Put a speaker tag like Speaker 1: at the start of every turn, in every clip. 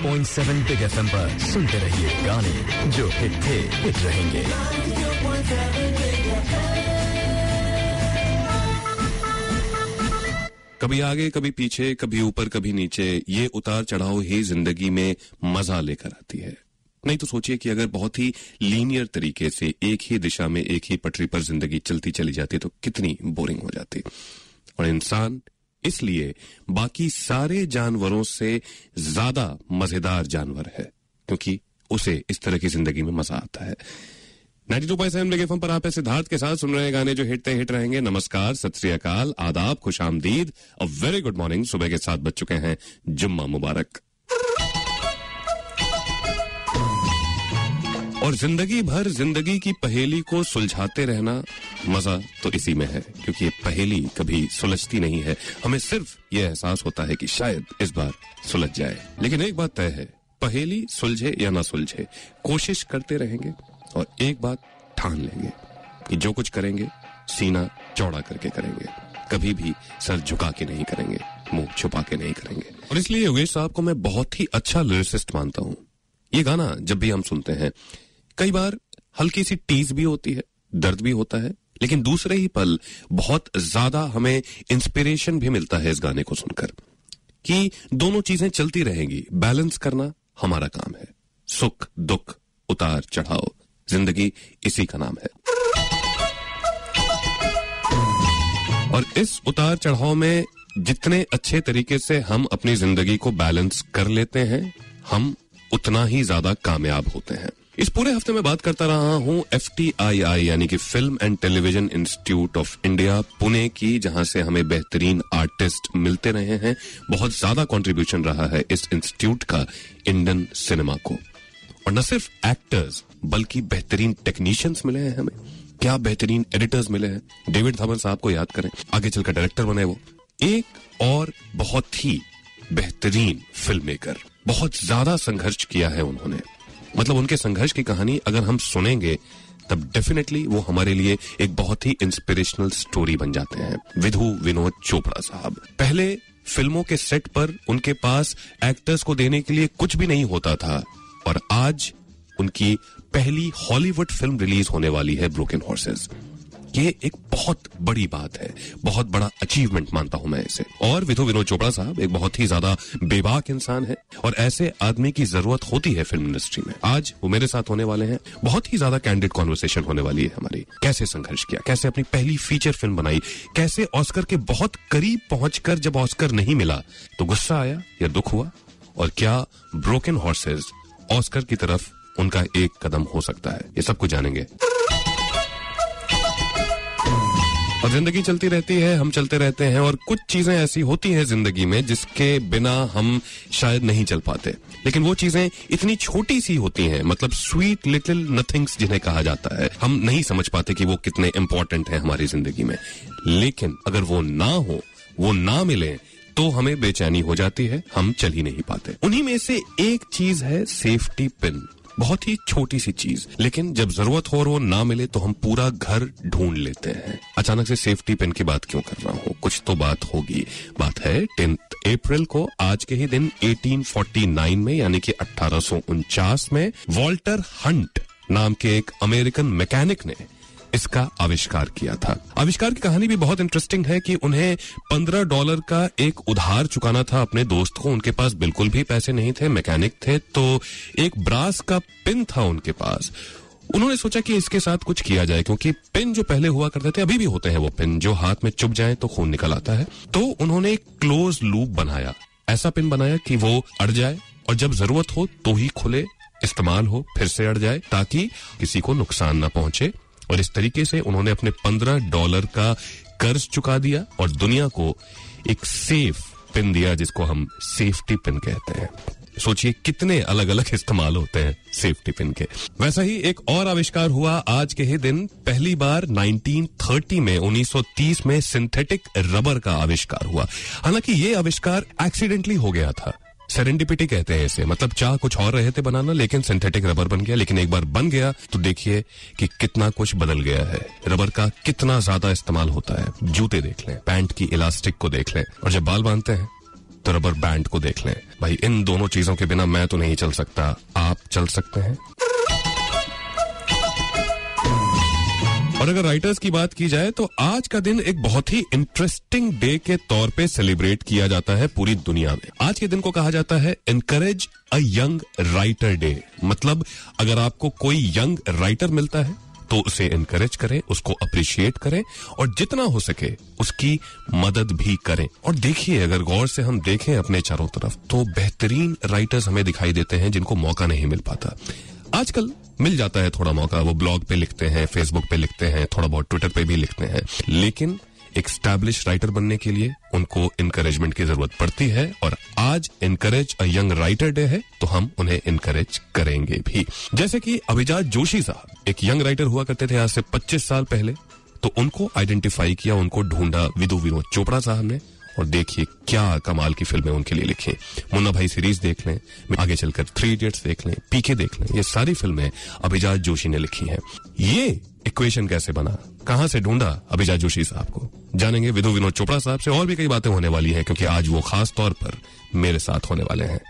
Speaker 1: 92.7 Big FM पर सुनते रहिए गाने जो हिट थे, हिट रहेंगे।
Speaker 2: कभी आगे, कभी पीछे, कभी ऊपर, कभी नीचे, ये उतार चढ़ाव ही जिंदगी में मजा लेकर आती है। नहीं तो सोचिए कि अगर बहुत ही लीनियर तरीके से एक ही दिशा में एक ही पटरी पर जिंदगी चलती चली जाती तो कितनी बोरिंग हो जाती। और इंसान इसलिए बाकी सारे जानवरों से ज्यादा मजेदार जानवर है क्योंकि उसे इस तरह की जिंदगी में मजा आता है। 92.7 बिग एफएम पर आप सिद्धार्थ के साथ सुन रहे हैं गाने जो हिट रहेंगे। नमस्कार, सत श्री अकाल, आदाब, खुशामदीद, अ वेरी गुड मॉर्निंग। सुबह के 7 बज चुके हैं, जुम्मा मुबारक। और जिंदगी भर जिंदगी की पहेली को सुलझाते रहना, मजा तो इसी में है क्योंकि ये पहेली कभी सुलझती नहीं है। हमें सिर्फ ये एहसास होता है कि शायद इस बार सुलझ जाए। लेकिन एक बात तय है, पहेली सुलझे या ना सुलझे, कोशिश करते रहेंगे और एक बात ठान लेंगे कि जो कुछ करेंगे सीना चौड़ा करके करेंगे, कभी भी सर झुका के नहीं करेंगे, मुंह छुपा के नहीं करेंगे। और इसलिए योगेश साहब को मैं बहुत ही अच्छा लिरिसिस्ट मानता हूं। ये गाना जब भी हम सुनते हैं, कई बार हल्की सी टीज भी होती है, दर्द भी होता है, लेकिन दूसरे ही पल बहुत ज्यादा हमें इंस्पिरेशन भी मिलता है इस गाने को सुनकर कि दोनों चीजें चलती रहेंगी। बैलेंस करना हमारा काम है। सुख दुख, उतार चढ़ाव, जिंदगी इसी का नाम है। और इस उतार चढ़ाव में जितने अच्छे तरीके से हम अपनी जिंदगी को बैलेंस कर लेते हैं, हम उतना ही ज्यादा कामयाब होते हैं। इस पूरे हफ्ते में बात करता रहा हूं FTII यानी कि film and television institute of India Pune की, जहां से हमें बेहतरीन आर्टिस्ट मिलते रहे हैं। बहुत ज्यादा कंट्रीब्यूशन रहा है इस इंस्टीट्यूट का इंडियन सिनेमा को। और न सिर्फ एक्टर्स बल्कि बेहतरीन टेक्नीशियंस मिले हैं हमें। क्या बेहतरीन एडिटर्स मिले हैं। डेविड धवन साहब को याद करें, आगे चलकर डायरेक्टर बने वो। एक और बहुत ही बेहतरीन फिल्म मेकर, बहुत ज्यादा संघर्ष किया है उन्होंने। मतलब उनके संघर्ष की कहानी अगर हम सुनेंगे तब डेफिनेटली वो हमारे लिए एक बहुत ही इंस्पिरेशनल स्टोरी बन जाते हैं। विधु विनोद चोपड़ा साहब। पहले फिल्मों के सेट पर उनके पास एक्टर्स को देने के लिए कुछ भी नहीं होता था और आज उनकी पहली हॉलीवुड फिल्म रिलीज होने वाली है, ब्रोकन हॉर्सेस। ये एक बहुत बड़ी बात है, बहुत बड़ा अचीवमेंट मानता हूं मैं इसे। और विधु विनोद चोपड़ा साहब एक बहुत ही ज्यादा बेबाक इंसान है और ऐसे आदमी की जरूरत होती है फिल्म इंडस्ट्री में। आज वो मेरे साथ होने वाले हैं, बहुत ही ज्यादा कैंडिड कॉन्वर्सेशन होने वाली है हमारी। कैसे संघर्ष किया, कैसे अपनी पहली फीचर फिल्म बनाई, कैसे ऑस्कर के बहुत करीब पहुंचकर जब ऑस्कर नहीं मिला तो गुस्सा आया या दुख हुआ, और क्या ब्रोकन हॉर्सेस ऑस्कर की तरफ उनका एक कदम हो सकता है। ये सब कुछ जानेंगे। और जिंदगी चलती रहती है, हम चलते रहते हैं और कुछ चीजें ऐसी होती हैं जिंदगी में जिसके बिना हम शायद नहीं चल पाते। लेकिन वो चीजें इतनी छोटी सी होती हैं, मतलब स्वीट लिटिल नथिंग्स जिन्हें कहा जाता है। हम नहीं समझ पाते कि वो कितने इंपॉर्टेंट हैं हमारी जिंदगी में। लेकिन अगर वो ना हो, वो ना मिले तो हमें बेचैनी हो जाती है, हम चल ही नहीं पाते। उन्हीं में से एक चीज है सेफ्टी पिन। बहुत ही छोटी सी चीज, लेकिन जब जरूरत हो और वो ना मिले तो हम पूरा घर ढूंढ लेते हैं। अचानक से सेफ्टी पिन की बात क्यों कर रहा हूँ, कुछ तो बात होगी। बात है 10 अप्रैल को, आज के ही दिन 1849 में यानी कि 1849 में वॉल्टर हंट नाम के एक अमेरिकन मैकेनिक ने इसका आविष्कार किया था। आविष्कार की कहानी भी बहुत इंटरेस्टिंग है कि उन्हें $15 का एक उधार चुकाना था अपने दोस्त को। उनके पास बिल्कुल भी पैसे नहीं थे, मैकेनिक थे, तो एक ब्रास का पिन था उनके पास। उन्होंने सोचा कि इसके साथ कुछ किया जाए, क्योंकि पिन जो पहले हुआ करते थे, अभी भी होते हैं वो पिन जो हाथ में चुभ जाए तो खून निकल आता है। तो उन्होंने एक क्लोज लूप बनाया, ऐसा पिन बनाया कि वो अड़ जाए और जब जरूरत हो तो ही खुले, इस्तेमाल हो फिर से अड़ जाए, ताकि किसी को नुकसान न पहुंचे। और इस तरीके से उन्होंने अपने $15 का कर्ज चुका दिया और दुनिया को एक सेफ पिन दिया, जिसको हम सेफ्टी पिन कहते हैं। सोचिए कितने अलग अलग इस्तेमाल होते हैं सेफ्टी पिन के। वैसा ही एक और आविष्कार हुआ आज के ही दिन। पहली बार 1930 में सिंथेटिक रबर का आविष्कार हुआ। हालांकि ये आविष्कार एक्सीडेंटली हो गया था, सेरेंडिपिटी कहते हैं इसे। मतलब चाह कुछ और रहे थे बनाना, लेकिन सिंथेटिक रबर बन गया। लेकिन एक बार बन गया तो देखिए कि कितना कुछ बदल गया है। रबर का कितना ज्यादा इस्तेमाल होता है। जूते देख लें, पैंट की इलास्टिक को देख लें, और जब बाल बांधते हैं तो रबर बैंड को देख लें। भाई इन दोनों चीजों के बिना मैं तो नहीं चल सकता, आप चल सकते हैं। और अगर राइटर्स की बात की जाए तो आज का दिन एक बहुत ही इंटरेस्टिंग डे के तौर पे सेलिब्रेट किया जाता है पूरी दुनिया में। आज के दिन को कहा जाता है encourage a young writer day. मतलब अगर आपको कोई यंग राइटर मिलता है तो उसे एनकरेज करें, उसको अप्रिशिएट करें और जितना हो सके उसकी मदद भी करें। और देखिए, अगर गौर से हम देखें अपने चारों तरफ तो बेहतरीन राइटर्स हमें दिखाई देते हैं जिनको मौका नहीं मिल पाता। आजकल मिल जाता है थोड़ा मौका, वो ब्लॉग पे लिखते हैं, फेसबुक पे लिखते हैं, थोड़ा बहुत ट्विटर पे भी लिखते हैं, लेकिन एक एस्टैब्लिश राइटर बनने के लिए उनको इनकरेजमेंट की जरूरत पड़ती है। और आज encourage a young writer day है तो हम उन्हें इनकरेज करेंगे भी। जैसे कि अभिजात जोशी साहब एक यंग राइटर हुआ करते थे आज से 25 साल पहले, तो उनको आइडेंटिफाई किया, उनको ढूंढा विधु विनोद चोपड़ा साहब ने, और देखिए क्या कमाल की फिल्में उनके लिए लिखी। मुन्ना भाई सीरीज देख लें, आगे चलकर 3 इडियट्स देख लें, पीके देख लें, ये सारी फिल्में अभिजात जोशी ने लिखी हैं। ये इक्वेशन कैसे बना, कहां से ढूंढा अभिजात जोशी साहब को, जानेंगे विधु विनोद चोपड़ा साहब से। और भी कई बातें होने वाली हैं क्योंकि आज वो खास तौर पर मेरे साथ होने वाले हैं।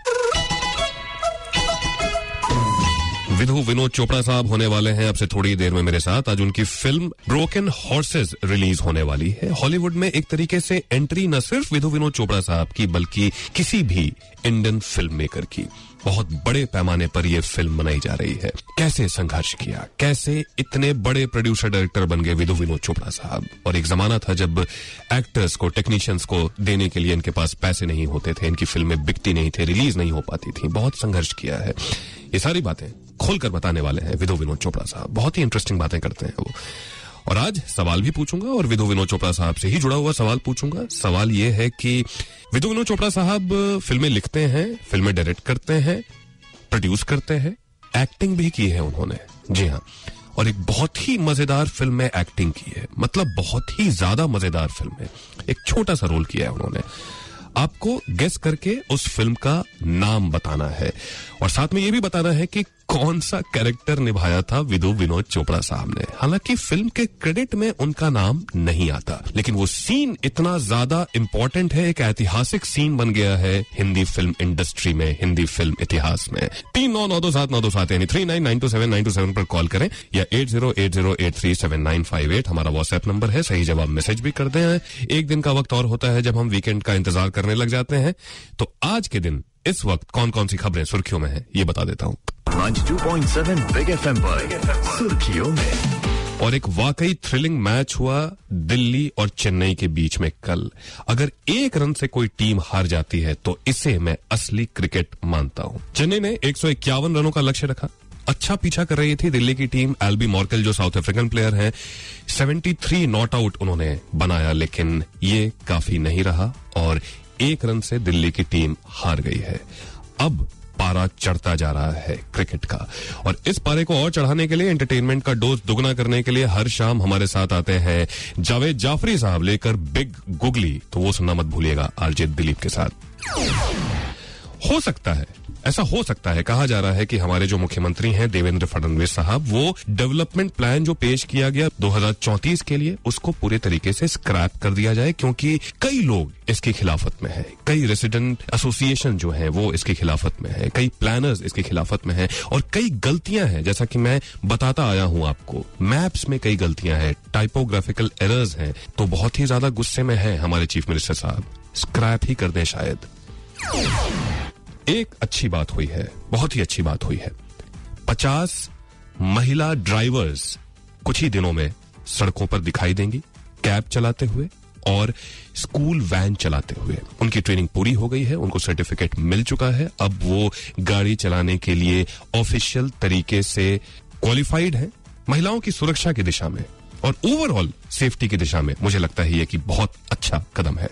Speaker 2: विधु विनोद चोपड़ा साहब होने वाले हैं अब से थोड़ी देर में मेरे साथ। आज उनकी फिल्म ब्रोकन हॉर्सेस रिलीज होने वाली है। हॉलीवुड में एक तरीके से एंट्री न सिर्फ विधु विनोद चोपड़ा साहब की बल्कि किसी भी इंडियन फिल्म मेकर की। बहुत बड़े पैमाने पर यह फिल्म बनाई जा रही है। कैसे संघर्ष किया, कैसे इतने बड़े प्रोड्यूसर डायरेक्टर बन गए विधु विनोद चोपड़ा साहब। और एक जमाना था जब एक्टर्स को, टेक्नीशियंस को देने के लिए इनके पास पैसे नहीं होते थे, इनकी फिल्में बिकती नहीं थी, रिलीज नहीं हो पाती थी। बहुत संघर्ष किया है। ये सारी बातें खोलकर बताने वाले हैं विधु विनोद चोपड़ा साहब। बहुत ही इंटरेस्टिंग बातें करते हैं वो। और आज सवाल भी पूछूंगा और विधु विनोद चोपड़ा साहब से ही जुड़ा हुआ सवाल पूछूंगा। सवाल ये है कि विधु विनोद चोपड़ा साहब फिल्में लिखते हैं, फिल्में डायरेक्ट करते हैं, प्रोड्यूस करते हैं, एक्टिंग भी की है उन्होंने, जी हाँ, और एक बहुत ही मजेदार फिल्म में एक्टिंग की है। मतलब बहुत ही ज्यादा मजेदार फिल्म है। एक छोटा सा रोल किया है उन्होंने। आपको गेस करके उस फिल्म का नाम बताना है और साथ में यह भी बताना है कि कौन सा कैरेक्टर निभाया था विधु विनोद चोपड़ा साहब ने। हालांकि फिल्म के क्रेडिट में उनका नाम नहीं आता, लेकिन वो सीन इतना ज्यादा इंपॉर्टेंट है, एक ऐतिहासिक सीन बन गया है हिंदी फिल्म इंडस्ट्री में, हिंदी फिल्म इतिहास में। 39927927 यानी 39927927 पर कॉल करें या 8080837958 हमारा व्हाट्सएप नंबर है। सही जवाब मैसेज भी कर दें। एक दिन का वक्त और होता है जब हम वीकेंड का इंतजार करने लग जाते हैं। तो आज के दिन इस वक्त कौन कौन सी खबरें सुर्खियों में है ये बता देता हूं।
Speaker 1: 92.7 बिग एफएम पर सुर्खियों में।
Speaker 2: और एक वाकई थ्रिलिंग मैच हुआ दिल्ली और चेन्नई के बीच में कल। अगर 1 रन से कोई टीम हार जाती है तो इसे मैं असली क्रिकेट मानता हूं। चेन्नई ने 151 रनों का लक्ष्य रखा। अच्छा पीछा कर रही थी दिल्ली की टीम। एल्बी मॉर्केल जो साउथ अफ्रीकन प्लेयर हैं, 73 नॉट आउट उन्होंने बनाया, लेकिन ये काफी नहीं रहा और 1 रन से दिल्ली की टीम हार गई है। अब पारा चढ़ता जा रहा है क्रिकेट का, और इस पारे को और चढ़ाने के लिए, एंटरटेनमेंट का डोज दुगना करने के लिए हर शाम हमारे साथ आते हैं जावेद जाफरी साहब लेकर बिग गुगली। तो वो सुनना मत भूलिएगा आरजे दिलीप के साथ। हो सकता है, ऐसा हो सकता है, कहा जा रहा है कि हमारे जो मुख्यमंत्री हैं देवेंद्र फडणवीस साहब, वो डेवलपमेंट प्लान जो पेश किया गया 2034 के लिए, उसको पूरे तरीके से स्क्रैप कर दिया जाए, क्योंकि कई लोग इसकी खिलाफत में है, कई रेसिडेंट एसोसिएशन जो है वो इसकी खिलाफत में है, कई प्लानर्स इसकी खिलाफत में है, और कई गलतियां हैं, जैसा कि मैं बताता आया हूं आपको। मैप्स में कई गलतियां हैं, टाइपोग्राफिकल एरर्स हैं, तो बहुत ही ज्यादा गुस्से में है हमारे चीफ मिनिस्टर साहब। स्क्रैप ही कर दें शायद। एक अच्छी बात हुई है, बहुत ही अच्छी बात हुई है। 50 महिला ड्राइवर्स कुछ ही दिनों में सड़कों पर दिखाई देंगी, कैब चलाते हुए और स्कूल वैन चलाते हुए। उनकी ट्रेनिंग पूरी हो गई है, उनको सर्टिफिकेट मिल चुका है। अब वो गाड़ी चलाने के लिए ऑफिशियल तरीके से क्वालिफाइड है। महिलाओं की सुरक्षा की दिशा में और ओवरऑल सेफ्टी की दिशा में मुझे लगता है ये कि बहुत अच्छा कदम है।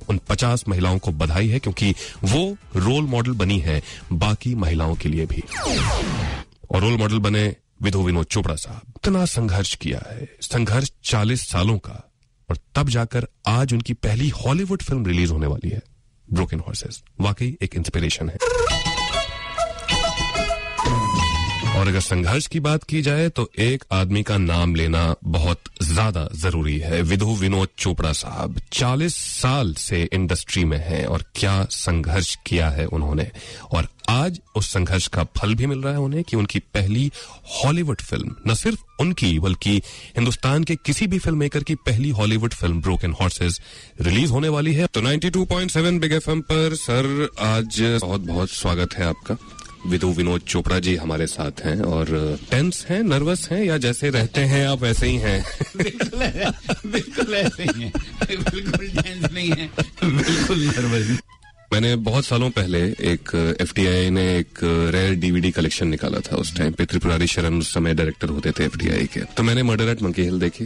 Speaker 2: उन 50 महिलाओं को बधाई है, क्योंकि वो रोल मॉडल बनी है बाकी महिलाओं के लिए भी। और रोल मॉडल बने विधु विनोद चोपड़ा साहब। इतना संघर्ष किया है, संघर्ष 40 सालों का, और तब जाकर आज उनकी पहली हॉलीवुड फिल्म रिलीज होने वाली है, ब्रोकन हॉर्सेस। वाकई एक इंस्पिरेशन है। और अगर संघर्ष की बात की जाए तो एक आदमी का नाम लेना बहुत ज्यादा जरूरी है। विधु विनोद चोपड़ा साहब 40 साल से इंडस्ट्री में हैं और क्या संघर्ष किया है उन्होंने, और आज उस संघर्ष का फल भी मिल रहा है उन्हें कि उनकी पहली हॉलीवुड फिल्म, न सिर्फ उनकी बल्कि हिंदुस्तान के किसी भी फिल्म मेकर की पहली Hollywood film broken horses release होने वाली है। तो 92.7 बिग एफएम पर सर आज बहुत बहुत स्वागत है आपका। विधु विनोद चोपड़ा जी हमारे साथ हैं और टेंस हैं, नर्वस हैं, या जैसे रहते हैं आप वैसे ही हैं?
Speaker 3: बिल्कुल ऐसे ही हैं, बिल्कुल टेंस नहीं है, बिल्कुल नर्वस।
Speaker 2: मैंने बहुत सालों पहले एक एफटीआई ने एक रेयर डीवीडी कलेक्शन निकाला था। उस टाइम पे त्रिपुरारी शरण उस समय डायरेक्टर होते थे एफटीआई के। तो मैंने मर्डर एट मंकी हिल देखी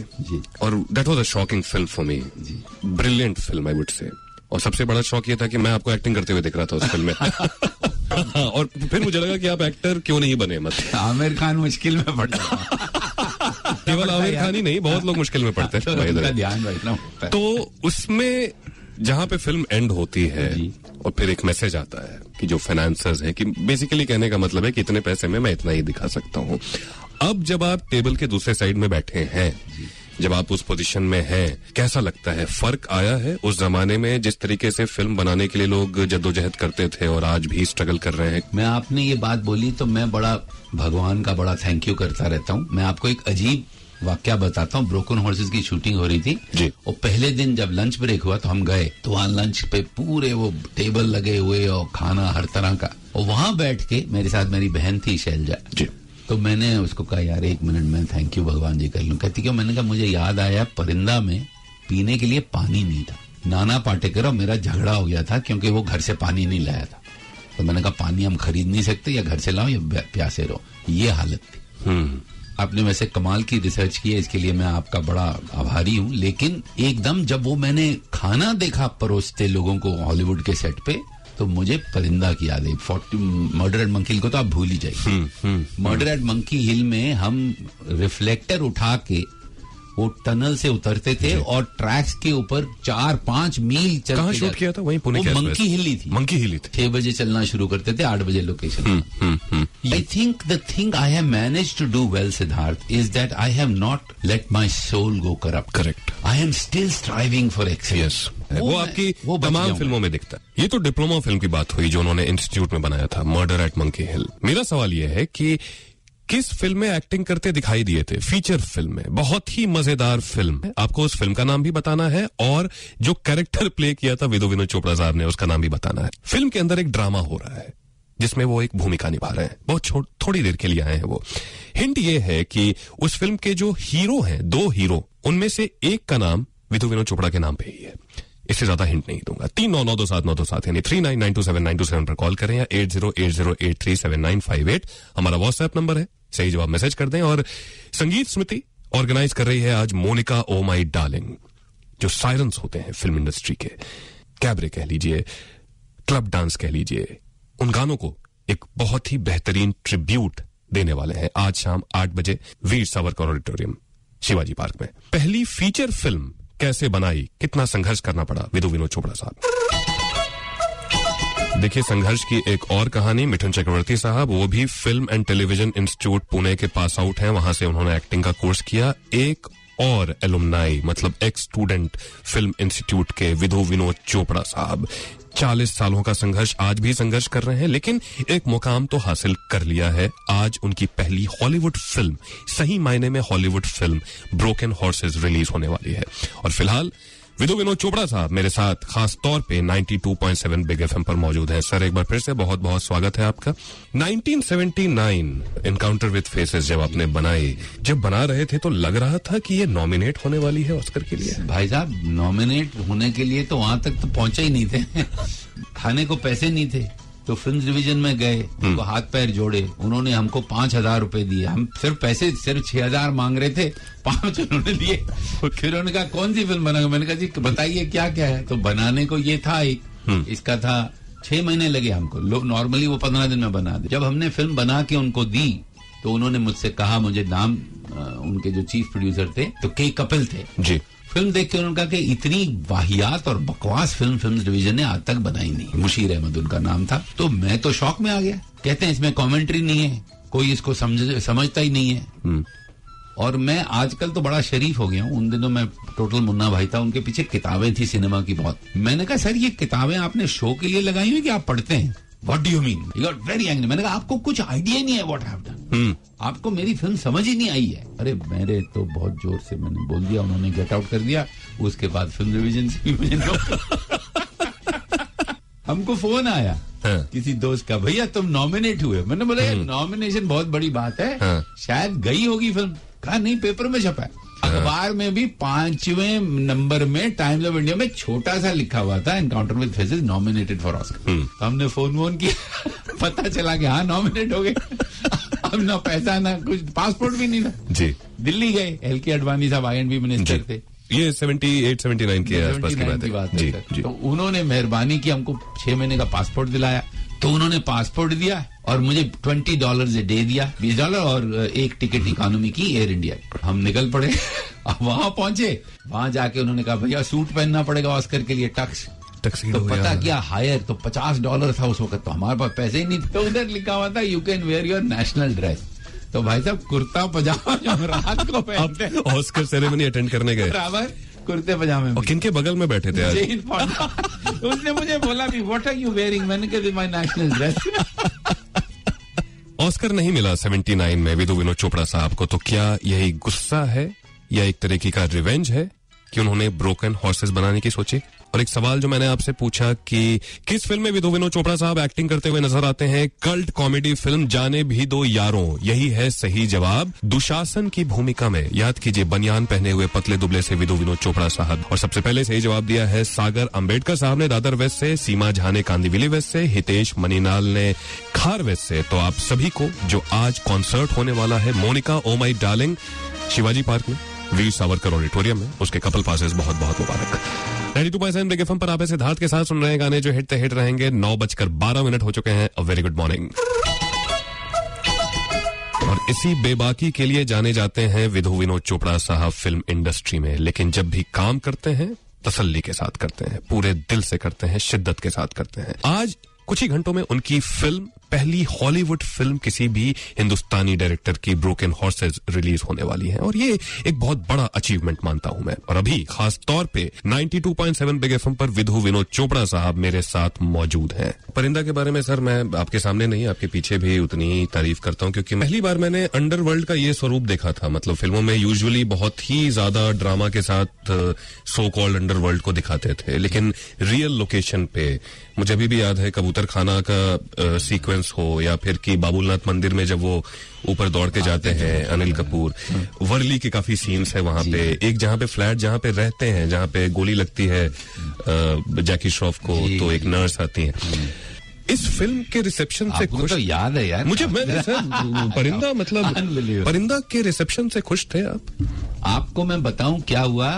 Speaker 2: और that was a shocking film for me, brilliant film I would say. और सबसे बड़ा शौक ये था कि मैं आपको एक्टिंग करते हुए दिख रहा था उस फिल्म में। और फिर मुझे लगा कि आप एक्टर क्यों नहीं बने। मत
Speaker 3: आमिर खान मुश्किल में पड़ता,
Speaker 2: केवल आमिर खान ही नहीं, बहुत लोग मुश्किल में पड़ते हैं।
Speaker 3: ध्यान रखना होता है।
Speaker 2: तो उसमें जहां पे फिल्म एंड होती है और फिर एक मैसेज आता है कि जो फाइनेंसर्स हैं, कि बेसिकली कहने का मतलब है कि इतने पैसे में मैं इतना ही दिखा सकता हूं। अब जब आप टेबल के दूसरे साइड में बैठे हैं, जब आप उस पोजीशन में हैं, कैसा लगता है? फर्क आया है उस जमाने में जिस तरीके से फिल्म बनाने के लिए लोग जद्दोजहद करते थे और आज भी स्ट्रगल कर रहे हैं?
Speaker 3: मैं आपने ये बात बोली तो मैं बड़ा भगवान का बड़ा थैंक यू करता रहता हूँ। मैं आपको एक अजीब वाक्या बताता हूँ। ब्रोकन हॉर्सेस की शूटिंग हो रही थी
Speaker 2: जी।
Speaker 3: और पहले दिन जब लंच ब्रेक हुआ तो हम गए, तो वहाँ लंच पे पूरे वो टेबल लगे हुए और खाना हर तरह का, और वहाँ बैठ के मेरे साथ मेरी बहन थी शैलजा
Speaker 2: जी।
Speaker 3: तो मैंने उसको कहा यार एक मिनट में थैंक यू भगवान जी कर लूं। कहती क्यों? मैंने कहा मुझे याद आया परिंदा में पीने के लिए पानी नहीं था। नाना पाटेकर और मेरा झगड़ा हो गया था क्योंकि वो घर से पानी नहीं लाया था। तो मैंने कहा पानी हम खरीद नहीं सकते, या घर से लाओ या प्यासे रहो। ये हालत थी। आपने वैसे कमाल की रिसर्च की है, इसके लिए मैं आपका बड़ा आभारी हूँ। लेकिन एकदम जब वो मैंने खाना देखा परोसते लोगों को हॉलीवुड के सेट पे, तो मुझे परिंदा की याद आई। मर्डर एट मंकी हिल को तो आप भूल ही जाइए। मर्डर एट मंकी हिल में हम रिफ्लेक्टर उठा के वो टनल से उतरते थे और ट्रैक्स के ऊपर 4-5 मील चल।
Speaker 2: कहाँ शूट किया था? वहीं पुणे के आसपास।
Speaker 3: मंकी हिल ही थी।
Speaker 2: मंकी हिल ही थी।
Speaker 3: 6 बजे चलना शुरू करते थे, 8 बजे location. I think the thing I have managed to do well Siddharth is that I have not let my soul go corrupt.
Speaker 2: Correct.
Speaker 3: I am still striving for excellence.
Speaker 2: वो आपकी तमाम फिल्मों में दिखता है। ये तो डिप्लोमा फिल्म की बात हुई जो उन्होंने इंस्टीट्यूट में बनाया था, मर्डर एट मंकी हिल। मेरा सवाल ये है कि किस फिल्म में एक्टिंग करते दिखाई दिए थे? फीचर फिल्म में, बहुत ही मजेदार फिल्म है। आपको उस फिल्म का नाम भी बताना है और जो कैरेक्टर प्ले किया था विधु विनोद चोपड़ा साहब ने, उसका नाम भी बताना है। फिल्म के अंदर एक ड्रामा हो रहा है जिसमें वो एक भूमिका निभा रहे हैं। बहुत थोड़ी देर के लिए आए हैं वो। हिंट ये है कि उस फिल्म के जो हीरो हैं, 2 हीरो, उनमें से एक का नाम विधु विनोद चोपड़ा के नाम पे ही है। इससे ज्यादा हिंट नहीं दूंगा। 39927927 यानी 39927927 पर कॉल करें या 8080837958 हमारा व्हाट्सएप नंबर है। सही जवाब मैसेज कर दें। और संगीत स्मृति ऑर्गेनाइज कर रही है आज मोनिका ओ माई डार्लिंग, जो सायरन्स होते हैं फिल्म इंडस्ट्री के, कैबरे कह लीजिए, क्लब डांस कह लीजिए, उन गानों को एक बहुत ही बेहतरीन ट्रिब्यूट देने वाले हैं आज शाम 8 बजे वीर सावरकर ऑडिटोरियम शिवाजी पार्क में। पहली फीचर फिल्म कैसे बनाई, कितना संघर्ष करना पड़ा विधु विनोद चोपड़ा साहब। देखिए संघर्ष की एक और कहानी, मिठुन चक्रवर्ती साहब, वो भी film and television institute Pune के पास आउट हैं। वहां से उन्होंने एक्टिंग का कोर्स किया। एक और एलुमनाई मतलब एक्स स्टूडेंट फिल्म इंस्टीट्यूट के विधु विनोद चोपड़ा साहब 40 सालों का संघर्ष, आज भी संघर्ष कर रहे हैं, लेकिन एक मुकाम तो हासिल कर लिया है। आज उनकी पहली हॉलीवुड फिल्म, सही मायने में Hollywood film broken horses release होने वाली है। और फिलहाल विधु विनोद चोपड़ा साहब मेरे साथ खास तौर पे 92.7 बिग एफएम पर मौजूद हैं। सर एक बार फिर से बहुत बहुत स्वागत है आपका। 1979 एनकाउंटर विद फेसेस जब आपने बनाई, जब बना रहे थे तो लग रहा था कि ये नॉमिनेट होने वाली है ऑस्कर के लिए?
Speaker 3: भाई साहब नॉमिनेट होने के लिए तो वहां तक तो पहुंचे ही नहीं थे। खाने को पैसे नहीं थे तो फिल्म डिवीजन में गए, उनको हाथ पैर जोड़े, उन्होंने हमको 5,000 रुपए दिए। हम सिर्फ 6,000 मांग रहे थे, 5 उन्होंने दिए। फिर उन्होंने कहा कौन सी फिल्म बनाऊंगा? मैंने कहा जी बताइए क्या क्या है। तो बनाने को ये था एक, इसका था 6 महीने लगे हमको। लोग नॉर्मली वो 15 दिन में बना दे। जब हमने फिल्म बना के उनको दी तो उन्होंने मुझसे कहा, मुझे नाम उनके जो चीफ प्रोड्यूसर थे तो के कपिल थे
Speaker 2: जी,
Speaker 3: फिल्म देख के उन्होंने कहा कि इतनी वाहियात और बकवास फिल्म डिवीजन ने आज तक बनाई नहीं। मुशीर अहमद उनका नाम था। तो मैं तो शौक में आ गया। कहते हैं इसमें कमेंट्री नहीं है, कोई इसको समझता ही नहीं है। और मैं आजकल तो बड़ा शरीफ हो गया हूँ। उन दिनों मैं टोटल मुन्ना भाई था, उनके पीछे किताबें थी सिनेमा की बहुत। मैंने कहा सर ये किताबें आपने शो के लिए लगाई हुई कि आप पढ़ते हैं? What do you mean? He got very angry. मैंने कहा आपको कुछ आइडिया ही नहीं है what I have done. आपको मेरी फिल्म समझ ही नहीं आई है। अरे मेरे तो बहुत जोर से मैंने बोल दिया, उन्होंने गेट आउट कर दिया। उसके बाद फिल्म रिवीजन से भी मुझे हमको फोन आया किसी दोस्त का, भैया तुम नॉमिनेट हुए। मैंने बोला यार नॉमिनेशन बहुत बड़ी बात है, शायद गई होगी फिल्म। कहा नहीं, पेपर में छपा है। अखबार में भी 5वें नंबर में टाइम्स ऑफ इंडिया में छोटा सा लिखा हुआ था, encounter with faces nominated for Oscar. तो हमने फोन किया, पता चला कि हाँ नॉमिनेट हो गए। अब ना पैसा ना कुछ, पासपोर्ट भी नहीं था जी। दिल्ली गए, एल.के. अडवाणी साहब INB मिनिस्टर थे।
Speaker 2: ये 78-79 के आसपास की बात है जी।
Speaker 3: तो उन्होंने मेहरबानी की, हमको 6 महीने का पासपोर्ट दिलाया। तो उन्होंने पासपोर्ट दिया और मुझे $20 a day दिया, $20 और एक टिकट इकोनॉमी की एयर इंडिया। हम निकल पड़े। अब वहां पहुंचे, वहां जाके उन्होंने कहा भैया सूट पहनना पड़ेगा ऑस्कर के लिए, टक्स। तो पता क्या हायर, तो $50 था उस वक्त, तो हमारे पास पैसे ही नहीं थे। तो उधर लिखा हुआ था you can wear your national dress. तो भाई साहब कुर्ता पजामा जो रात को पहनते हैं,
Speaker 2: ऑस्कर सेरेमनी अटेंड करने गए,
Speaker 3: बराबर कुर्ते पजामे में।
Speaker 2: किनके बगल में बैठे थे आज?
Speaker 3: उसने मुझे बोला भी व्हाट आर यू वेयरिंग? मैंने कहा माय नेशनल ड्रेस।
Speaker 2: ऑस्कर नहीं मिला 79 में विधु विनोद चोपड़ा साहब को, तो क्या यही गुस्सा है या एक तरीके का रिवेंज है कि उन्होंने ब्रोकन हॉर्सेस बनाने की सोची? और एक सवाल जो मैंने आपसे पूछा कि किस फिल्म में विधु विनोद चोपड़ा साहब एक्टिंग करते हुए नजर आते हैं? कल्ट कॉमेडी फिल्म जाने भी दो यारों, यही है सही जवाब। दुशासन की भूमिका में याद कीजिए बनियान पहने हुए पतले दुबले से विधु विनोद चोपड़ा साहब। और सबसे पहले सही जवाब दिया है सागर अंबेडकर साहब ने दादर वेस्ट से, सीमा झा ने कांदिवली वेस्ट से, हितेश मनीलाल ने खार वेस्ट से। तो आप सभी को जो आज कॉन्सर्ट होने वाला है मोनिका ओ माई डार्लिंग शिवाजी पार्क में, वीर सावरकर ऑडिटोरियम में, उसके कपल पासेस बहुत बहुत मुबारक। 92.7 बिग एफएम पर आप सिद्धार्थ के साथ सुन रहे हैं गाने जो हिट हिट रहेंगे। 9:12 हो चुके हैं। A very good morning. और इसी बेबाकी के लिए जाने जाते हैं विधु विनोद चोपड़ा साहब फिल्म इंडस्ट्री में। लेकिन जब भी काम करते हैं तसल्ली के साथ करते हैं, पूरे दिल से करते हैं, शिद्दत के साथ करते हैं। आज कुछ ही घंटों में उनकी फिल्म, पहली हॉलीवुड फिल्म किसी भी हिंदुस्तानी डायरेक्टर की, ब्रोकन हॉर्सेस रिलीज होने वाली है। और ये एक बहुत बड़ा अचीवमेंट मानता हूं मैं। और अभी खास तौर पे 92.7 बिग एफएम पर विधु विनोद चोपड़ा साहब मेरे साथ मौजूद हैं। परिंदा के बारे में सर मैं आपके सामने नहीं, आपके पीछे भी उतनी ही तारीफ करता हूं, क्योंकि पहली बार मैंने अंडरवर्ल्ड का ये स्वरूप देखा था। मतलब फिल्मों में यूजुअली बहुत ही ज्यादा ड्रामा के साथ सो कॉल्ड अंडरवर्ल्ड को दिखाते थे, लेकिन रियल लोकेशन पे मुझे अभी भी याद है कबूतर खाना का सीक्वेंस हो, या फिर कि बाबुलनाथ मंदिर में जब वो ऊपर दौड़ के जाते हैं अनिल कपूर, वर्ली के काफी सीन्स है वहां पे। एक जहां पे फ्लैट जहां पे रहते हैं, जहां पे गोली लगती है जैकी श्रॉफ को, तो एक नर्स आती है। इस फिल्म के रिसेप्शन से खुश,
Speaker 3: तो याद है यार
Speaker 2: मुझे, मैंने सर परिंदा, मतलब परिंदा के रिसेप्शन से खुश थे आप?
Speaker 3: आपको मैं बताऊं क्या हुआ।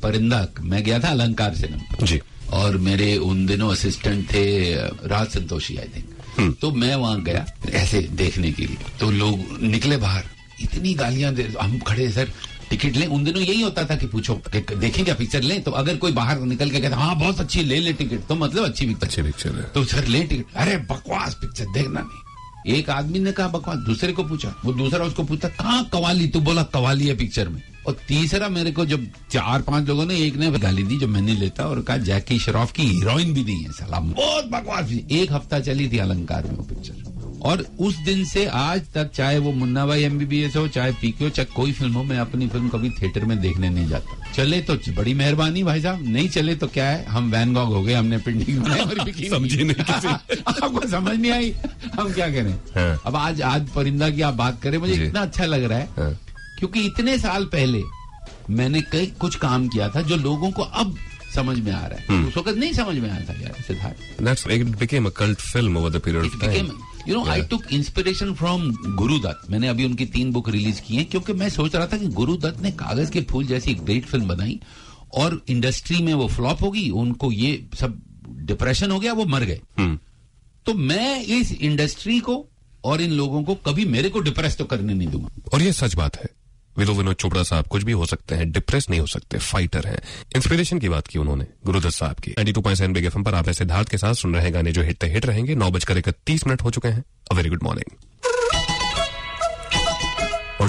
Speaker 3: परिंदा मैं गया था अलंकार सिनेमा जी, और मेरे उन दिनों असिस्टेंट थे राज संतोषी आई थिंक। तो मैं वहां गया ऐसे देखने के लिए, तो लोग निकले बाहर, इतनी गालियां दे, हम खड़े सर टिकट लें। उन दिनों यही होता था कि पूछो देखें क्या पिक्चर लें, तो अगर कोई बाहर निकल के कहता हाँ बहुत अच्छी ले टिकट, तो मतलब अच्छी पिक्चर है, तो सर ले टिकट। अरे बकवास पिक्चर देखना नहीं। एक आदमी ने कहा बकवास, दूसरे को पूछा, वो दूसरा उसको पूछा कहाँ कवाली, तू बोला कवाली है पिक्चर में। और तीसरा मेरे को जब 4-5 लोगों ने, एक ने गाली दी जो मैं नहीं लेता, और कहा जैकी श्रॉफ की हीरोइन भी नहीं है, सलाम बहुत बकवास। 1 हफ्ता चली थी अलंकार में वो पिक्चर। और उस दिन से आज तक, चाहे वो मुन्ना भाई MBBS हो, चाहे पीके हो, चाहे कोई फिल्म हो, मैं अपनी फिल्म कभी थिएटर में देखने नहीं जाता। चले तो बड़ी मेहरबानी भाई साहब, नहीं चले तो क्या है, हम वैन गॉग हो गए, हमने पेंटिंग बनाई,
Speaker 2: समझे नहीं किसी।
Speaker 3: आपको समझ नहीं आई, हम क्या करें। अब आज परिंदा की आप बात करें, मुझे इतना अच्छा लग रहा है क्योंकि इतने साल पहले मैंने कुछ काम किया था जो लोगों को अब समझ में आ रहा है। उस वक्त नहीं समझ में आया था यार Siddharth.
Speaker 2: It became a cult film over the period of time.
Speaker 3: You know, I took inspiration from Gurudatt. मैंने अभी उनकी 3 बुक रिलीज की हैं, क्योंकि मैं सोच रहा था कि गुरुदत्त ने कागज के फूल जैसी एक ग्रेट फिल्म बनाई और इंडस्ट्री में वो फ्लॉप होगी, उनको ये सब डिप्रेशन हो गया, वो मर गए। तो मैं इस इंडस्ट्री को और इन लोगों को कभी मेरे को डिप्रेस तो करने नहीं दूंगा।
Speaker 2: और ये सच बात है, विधु विनोद चोपड़ा साहब कुछ भी हो सकते हैं, डिप्रेस नहीं हो सकते, फाइटर हैं। इंस्पिरेशन की बात की उन्होंने गुरुदत्त साहब की। 92.7 बिग एफएम पर आप सिद्धार्थ के साथ सुन रहे हैं गाने जो हिट रहेंगे। 9:31 हो चुके हैं। A very good morning.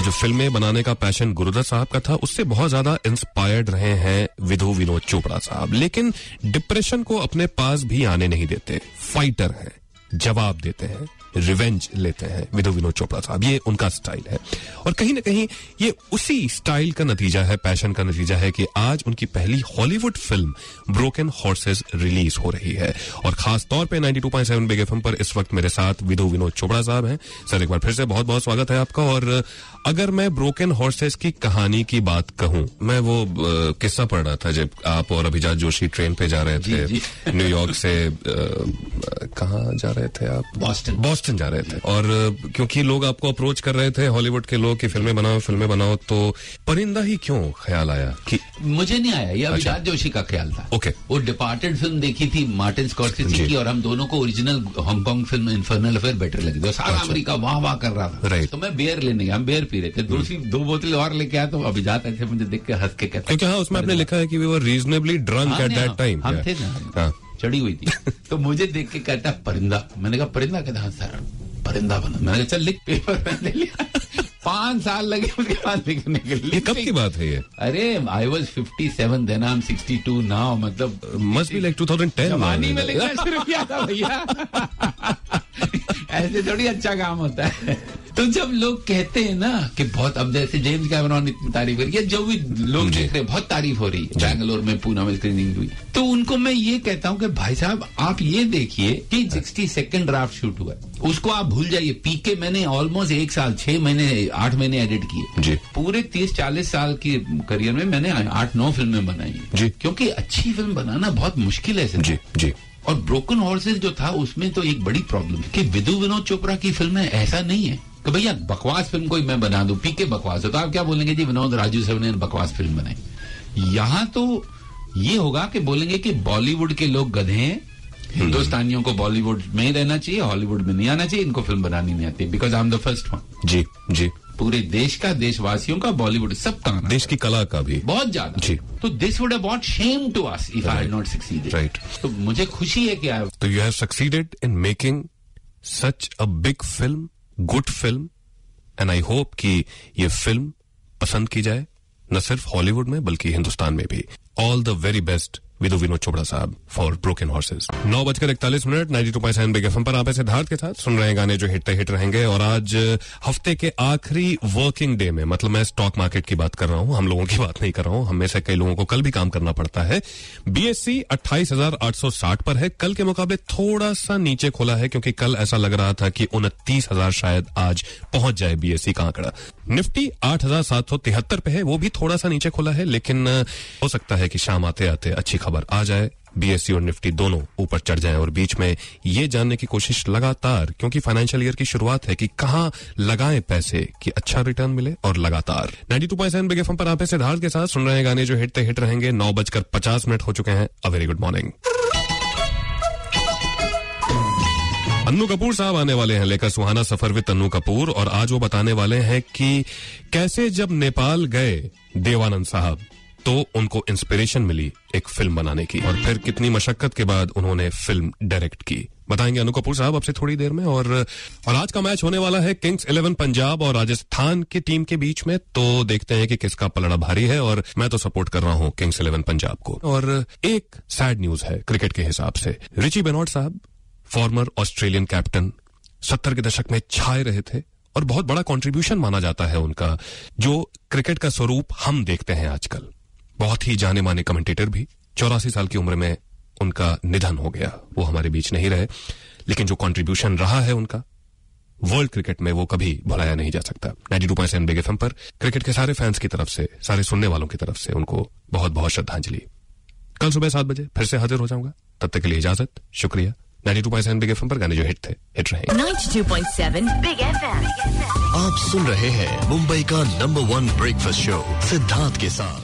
Speaker 2: जो फिल्में बनाने का पैशन गुरुदत्त साहब का था, उससे बहुत ज्यादा इंस्पायर्ड रहे हैं विधु विनोद चोपड़ा साहब। लेकिन डिप्रेशन को अपने पास भी आने नहीं देते, फाइटर हैं, जवाब देते हैं, रिवेंज लेते हैं विधु विनोद चोपड़ा साहब। ये उनका स्टाइल है और कहीं ना कहीं ये उसी स्टाइल का नतीजा है, पैशन का नतीजा है कि आज उनकी पहली Hollywood film broken horses release हो रही है। और खास तौर पे 92.7 बिग एफएम पर इस वक्त मेरे साथ विधु विनोद चोपड़ा साहब हैं। सर, एक बार फिर से बहुत बहुत स्वागत है आपका। और अगर मैं ब्रोकन हॉर्सेस की कहानी की बात कहूं, मैं वो किस्सा पढ़ रहा था जब आप और अभिजात जोशी ट्रेन पे जा रहे थे न्यूयॉर्क से, कहाँ जा रहे थे आप? बॉस्टन जा रहे थे। और क्योंकि लोग आपको अप्रोच कर रहे थे, हॉलीवुड के लोग, कि फिल्में बनाओ, तो परिंदा ही क्यों ख्याल आया कि?
Speaker 3: मुझे नहीं आया, ये अभिजात जोशी का ख्याल था।
Speaker 2: ओके।
Speaker 3: वो डिपार्टेड फिल्म देखी थी मार्टिन स्कॉर्सेज़ी की, और हम दोनों को original Hong Kong film infernal affair better लगी थी। सारा अमेरिका वाह कर रहा था।
Speaker 2: राइट।
Speaker 3: तो मैं बियर लेने गया, हम बियर पी रहे थे, दूसरी 2 बोतल और लेके आया, तो अभिजात ऐसे मुझे देख के हंस के कहता,
Speaker 2: क्योंकि हाँ, उसमें आपने लिखा है कि we were reasonably drunk at that time.
Speaker 3: हम थे ना, चढ़ी हुई थी। तो मुझे देख के कहता परिंदा। मैंने कहा परिंदा? कहता हाँ सर, परिंदा बना। मैंने कहा चल लिख, पेपर पेन ले लिया। 5 साल लगे उसके बाद लिखने के लिए।
Speaker 2: ये कब की बात है ये?
Speaker 3: अरे I was 57 then, I am 62 now. मतलब
Speaker 2: मस्ट बी लाइक 2010।
Speaker 3: जवानी में लिखना शुरू किया था भैया। ऐसे थोड़ी अच्छा काम होता है। तो जब लोग कहते हैं ना कि बहुत, अब जैसे जेम्स कैमरॉन इतनी तारीफ करी, जो भी लोग देख रहे हैं, बहुत तारीफ हो रही है, बैंगलोर में, पूना में स्क्रीनिंग हुई, तो उनको मैं ये कहता हूं कि भाई साहब आप ये देखिए कि 62nd ड्राफ्ट शूट हुआ है, उसको आप भूल जाइए। पीके मैंने ऑलमोस्ट 1 साल 6 महीने 8 महीने एडिट किए। पूरे 30-40 साल की करियर में मैंने 8-9 फिल्में बनाई जी, क्योंकि अच्छी फिल्म बनाना बहुत मुश्किल है जी जी। और ब्रोकन हॉर्सेस जो था, उसमें तो एक बड़ी प्रॉब्लम है कि विधु विनोद चोपड़ा की फिल्म में ऐसा नहीं है कि भैया बकवास फिल्म कोई मैं बना दूं, पीके बकवास है, तो आप क्या बोलेंगे जी विनोद राजू साहब ने बकवास फिल्म बनाई। यहां तो ये होगा कि बोलेंगे कि बॉलीवुड के लोग गधे हैं, हिंदुस्तानियों को बॉलीवुड में ही रहना चाहिए, हॉलीवुड में नहीं आना चाहिए, इनको फिल्म बनानी नहीं आती, because I am the first one. जी जी। पूरे देश का, देशवासियों का, बॉलीवुड सबका,
Speaker 2: देश की कला का भी
Speaker 3: बहुत ज्यादा जी। तो this would have brought shame to us if I had not succeeded.
Speaker 2: Right.
Speaker 3: तो मुझे खुशी है कि
Speaker 2: तो you have succeeded in making such a big film, good film, and I hope कि ये फिल्म पसंद की जाए, न सिर्फ हॉलीवुड में बल्कि हिंदुस्तान में भी। All the very best Vidhu Vinod Chopra sahab for Broken Horses. 9:41 92.7 Big FM पर आप सिद्धार्थ के साथ सुन रहे हैं गाने जो हिट रहेंगे। और आज हफ्ते के आखिरी वर्किंग डे में, मतलब मैं स्टॉक मार्केट की बात कर रहा हूं, हम लोगों की बात नहीं कर रहा हूं, हम में से कई लोगों को कल भी काम करना पड़ता है। बीएससी 28,860 पर है, कल के मुकाबले थोड़ा सा नीचे खोला है, क्योंकि कल ऐसा लग रहा था कि 29,000 शायद आज पहुंच जाए बीएससी का आंकड़ा। निफ्टी 8,773 पे है, वो भी थोड़ा सा नीचे खोला है, लेकिन हो सकता है कि शाम आते आते अच्छी खबर आ जाए, बीएससी और निफ्टी दोनों ऊपर चढ़ जाएं। और बीच में ये जानने की कोशिश लगातार, क्योंकि फाइनेंशियल ईयर की शुरुआत है, कि कहां लगाएं पैसे कि अच्छा रिटर्न मिले। और लगातार 92.7 बिग एफएम पर आप सिद्धार्थ के साथ सुन रहे हैं गाने जो हिट रहेंगे। 9:50 हो चुके हैं। A very good morning. Annu Kapoor साहब आने वाले हैं लेकर सुहाना सफर विद अन्नू कपूर, और आज वो बताने वाले हैं कि कैसे जब नेपाल गए देवानंद साहब तो उनको इंस्पिरेशन मिली एक फिल्म बनाने की, और फिर कितनी मशक्कत के बाद उन्होंने फिल्म डायरेक्ट की। बताएंगे अन्नू कपूर साहब आपसे थोड़ी देर में। और आज का मैच होने वाला है किंग्स 11 पंजाब और राजस्थान की टीम के बीच में, तो देखते हैं कि किसका पलड़ा भारी है। और मैं तो सपोर्ट कर रहा हूं किंग्स 11 पंजाब को। और एक सैड न्यूज है क्रिकेट के हिसाब से, रिची बेनॉट साहब, फॉर्मर ऑस्ट्रेलियन कैप्टन, 70 के दशक में छाए रहे थे, और बहुत बड़ा कंट्रीब्यूशन माना जाता है उनका, जो क्रिकेट का स्वरूप हम देखते हैं आजकल। बहुत ही जाने माने कमेंटेटर भी, 84 साल की उम्र में उनका निधन हो गया, वो हमारे बीच नहीं रहे, लेकिन जो कंट्रीब्यूशन रहा है उनका वर्ल्ड क्रिकेट में, वो कभी भुलाया नहीं जा सकता। 92.7 बिग एफएम पर क्रिकेट के सारे फैंस की तरफ से, सारे सुनने वालों की तरफ से उनको बहुत बहुत श्रद्धांजलि। कल सुबह 7 बजे फिर से हाजिर हो जाऊंगा, तब तक के लिए इजाजत, शुक्रिया। 92.7 बिग एफएम पर गाने जो हिट रहे।
Speaker 4: 92.7 बिग एफएम।
Speaker 1: आप सुन रहे हैं मुंबई का नंबर 1 ब्रेकफास्ट शो सिद्धार्थ के साथ।